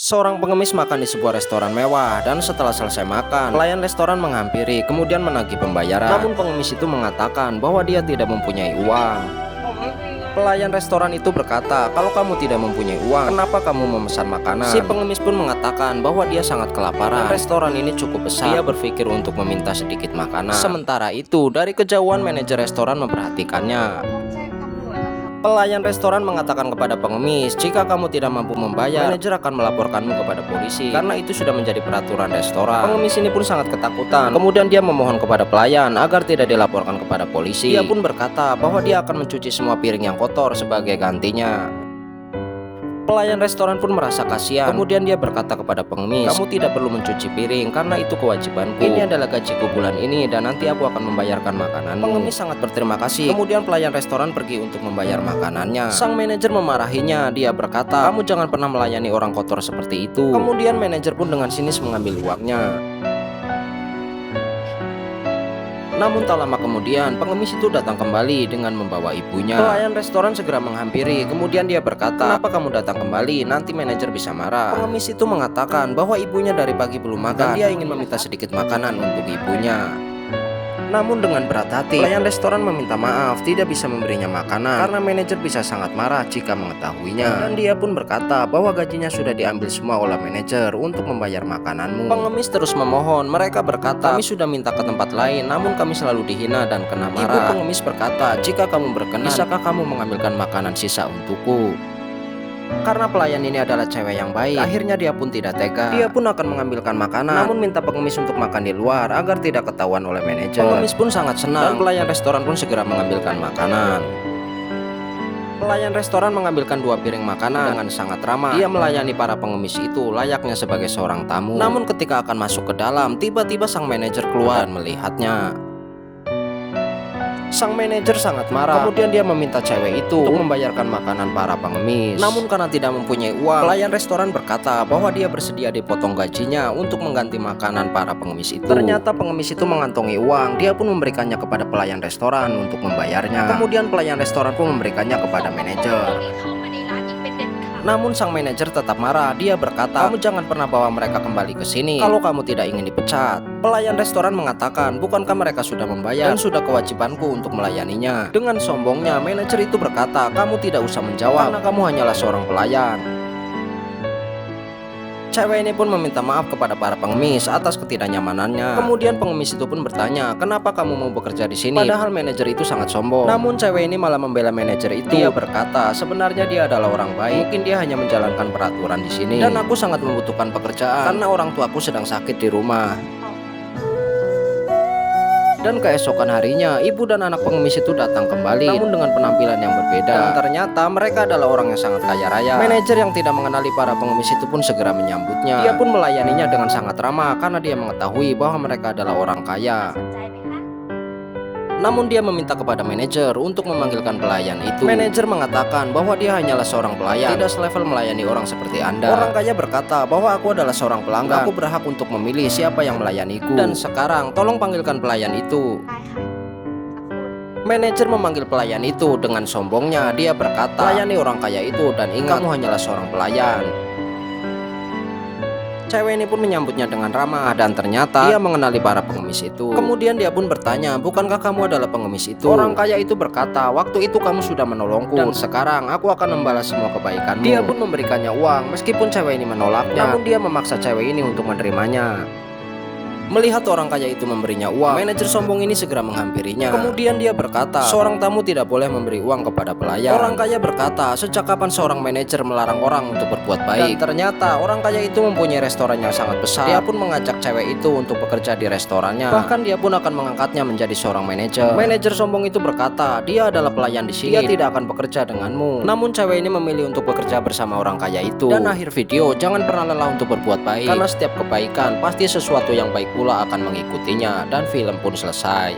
Seorang pengemis makan di sebuah restoran mewah, dan setelah selesai makan, pelayan restoran menghampiri kemudian menagih pembayaran. Namun pengemis itu mengatakan bahwa dia tidak mempunyai uang. Pelayan restoran itu berkata, "Kalau kamu tidak mempunyai uang, kenapa kamu memesan makanan?" Si pengemis pun mengatakan bahwa dia sangat kelaparan. Restoran ini cukup besar. Dia berpikir untuk meminta sedikit makanan. Sementara itu, dari kejauhan manajer restoran memperhatikannya. Pelayan restoran mengatakan kepada pengemis, "Jika kamu tidak mampu membayar, manajer akan melaporkanmu kepada polisi, karena itu sudah menjadi peraturan restoran." Pengemis ini pun sangat ketakutan. Kemudian dia memohon kepada pelayan agar tidak dilaporkan kepada polisi. Dia pun berkata bahwa dia akan mencuci semua piring yang kotor sebagai gantinya. Pelayan restoran pun merasa kasihan. Kemudian dia berkata kepada pengemis, "Kamu tidak perlu mencuci piring karena itu kewajibanku. Ini adalah gajiku bulan ini dan nanti aku akan membayarkan makananmu." Pengemis sangat berterima kasih. Kemudian pelayan restoran pergi untuk membayar makanannya. Sang manajer memarahinya. Dia berkata, "Kamu jangan pernah melayani orang kotor seperti itu." Kemudian manajer pun dengan sinis mengambil uangnya. Namun tak lama kemudian, pengemis itu datang kembali dengan membawa ibunya. Pelayan restoran segera menghampiri, kemudian dia berkata, "Kenapa kamu datang kembali? Nanti manajer bisa marah." Pengemis itu mengatakan bahwa ibunya dari pagi belum makan. Dia ingin meminta sedikit makanan untuk ibunya. Namun dengan berat hati, pelayan restoran meminta maaf tidak bisa memberinya makanan karena manajer bisa sangat marah jika mengetahuinya. Dan dia pun berkata bahwa gajinya sudah diambil semua oleh manajer untuk membayar makananmu. Pengemis terus memohon. Mereka berkata, "Kami sudah minta ke tempat lain, namun kami selalu dihina dan kena marah." Ibu pengemis berkata, "Jika kamu berkenan, bisakah kamu mengambilkan makanan sisa untukku?" Karena pelayan ini adalah cewek yang baik, akhirnya dia pun tidak tega. Dia pun akan mengambilkan makanan, namun minta pengemis untuk makan di luar agar tidak ketahuan oleh manajer. Pengemis pun sangat senang, dan pelayan restoran pun segera mengambilkan makanan. Pelayan restoran mengambilkan 2 piring makanan dengan sangat ramah. Dia melayani para pengemis itu layaknya sebagai seorang tamu. Namun ketika akan masuk ke dalam, tiba-tiba sang manajer keluar dan melihatnya. Sang manajer sangat marah. Kemudian dia meminta cewek itu untuk membayarkan makanan para pengemis. Namun karena tidak mempunyai uang, pelayan restoran berkata bahwa dia bersedia dipotong gajinya untuk mengganti makanan para pengemis itu. Ternyata pengemis itu mengantongi uang. Dia pun memberikannya kepada pelayan restoran untuk membayarnya. Kemudian pelayan restoran pun memberikannya kepada manajer. Namun sang manajer tetap marah. Dia berkata, "Kamu jangan pernah bawa mereka kembali ke sini kalau kamu tidak ingin dipecat." Pelayan restoran mengatakan, "Bukankah mereka sudah membayar dan sudah kewajibanku untuk melayaninya?" Dengan sombongnya, manajer itu berkata, "Kamu tidak usah menjawab karena kamu hanyalah seorang pelayan." Cewek ini pun meminta maaf kepada para pengemis atas ketidaknyamanannya. Kemudian pengemis itu pun bertanya, "Kenapa kamu mau bekerja di sini?" Padahal manajer itu sangat sombong. Namun cewek ini malah membela manajer itu. Dia berkata, "Sebenarnya dia adalah orang baik. Mungkin dia hanya menjalankan peraturan di sini. Dan aku sangat membutuhkan pekerjaan karena orang tuaku sedang sakit di rumah." Dan keesokan harinya, ibu dan anak pengemis itu datang kembali, namun dengan penampilan yang berbeda. Dan ternyata mereka adalah orang yang sangat kaya raya. Manajer yang tidak mengenali para pengemis itu pun segera menyambutnya. Dia pun melayaninya dengan sangat ramah karena dia mengetahui bahwa mereka adalah orang kaya. Namun dia meminta kepada manajer untuk memanggilkan pelayan itu. Manajer mengatakan bahwa dia hanyalah seorang pelayan, tidak selevel melayani orang seperti Anda. Orang kaya berkata bahwa aku adalah seorang pelanggan. Aku berhak untuk memilih siapa yang melayaniku. Dan sekarang tolong panggilkan pelayan itu. Manajer memanggil pelayan itu. Dengan sombongnya dia berkata, "Layani orang kaya itu dan ingat, kamu hanyalah seorang pelayan." Cewek ini pun menyambutnya dengan ramah dan ternyata dia mengenali para pengemis itu. Kemudian dia pun bertanya, "Bukankah kamu adalah pengemis itu?" Orang kaya itu berkata, "Waktu itu kamu sudah menolongku dan sekarang aku akan membalas semua kebaikanmu." Dia pun memberikannya uang meskipun cewek ini menolaknya. Namun dia memaksa cewek ini untuk menerimanya. Melihat orang kaya itu memberinya uang, manajer sombong ini segera menghampirinya. Kemudian dia berkata, "Seorang tamu tidak boleh memberi uang kepada pelayan." Orang kaya berkata, "Sejak kapan seorang manajer melarang orang untuk berbuat baik?" Dan ternyata orang kaya itu mempunyai restoran yang sangat besar. Dia pun mengajak cewek itu untuk bekerja di restorannya. Bahkan dia pun akan mengangkatnya menjadi seorang manajer. Manajer sombong itu berkata, "Dia adalah pelayan di sini. Dia tidak akan bekerja denganmu." Namun cewek ini memilih untuk bekerja bersama orang kaya itu. Dan akhir video, jangan pernah lelah untuk berbuat baik, karena setiap kebaikan pasti sesuatu yang baik pula akan mengikutinya, dan film pun selesai.